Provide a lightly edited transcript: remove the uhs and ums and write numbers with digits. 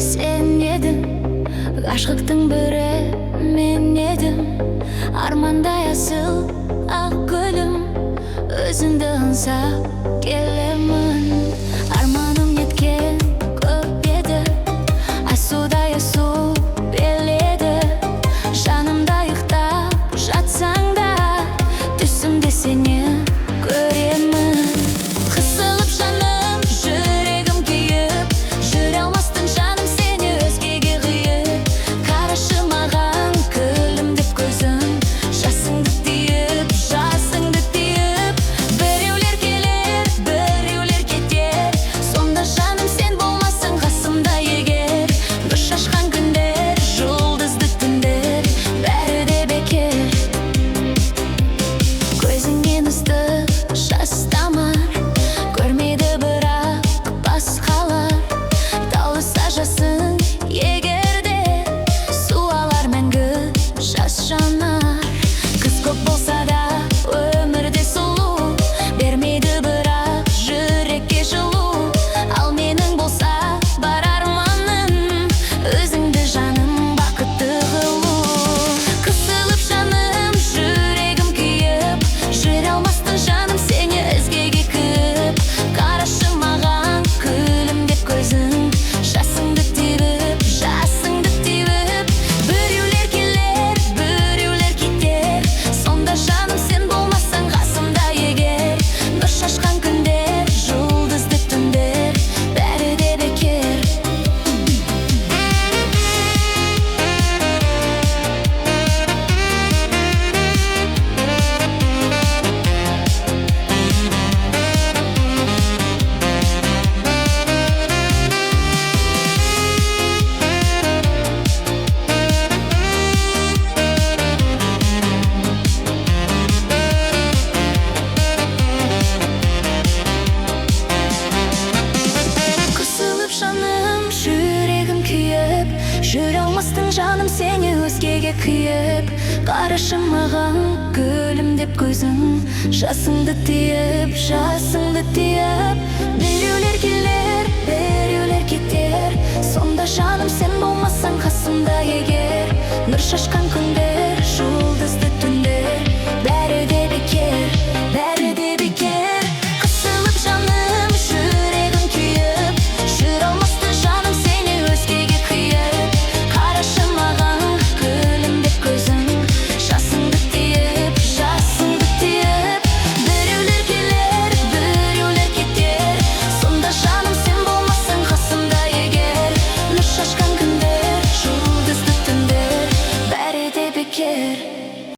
сен едің, ғашықтың бірі мен едім. Армандай асыл ақ гүлім, өзіңді аңсап келемін. Арманым неткен көп еді, асудай асу беледі. Жанымда ұйықтап жатсаң да, түсімде сені көремін. Қысылып жаным, жүрегім күйіп, жүре алмастың жаным сені өзгеге қиып. Қарашы маған күлімдеп көзің, жасыңды тиіп, жасыңды тиіп. Біреулер келер, біреулер кетер, сонда жаным сен болмасың қасымда егер. Нұр шашқан күндер, жұлдызды түндер, бәрі де бекер. Көзіңнен ыстық жас тамар, көрмейді бірақ басқалар. Тауыса жасың егер де, суалар мәңгі жас жанар. Күз көп болса да өмірде сұлу, бермейді бірақ жүрекке жылу. Ал менің болса бар арманым, өзіңді жаным бақытты қылу. Қысылып жаным, жүрегім күйіп, жүре алмастың жаным сені өзгеге күйіп. Қарашы маған күлімдеп көзің, жасыңды тиіп, жасыңды тиіп. Біреулер келер, біреулер кетер, сонда жаным сен болмасаң қасымда егер. Нұр шашқан күндер, жұлдызды түндер, бәрі де бекер. Қысылып жаным, жүрегім күйіп, жүре алмастың жаным сені өзгеге күйіп. Қарашы маған күлімдеп көзің, жасыңды тиіп, жасыңды тиіп. Біреулер келер, біреулер кетер, сонда жаным сен болмасаң қасымда егер. Нұр шашқан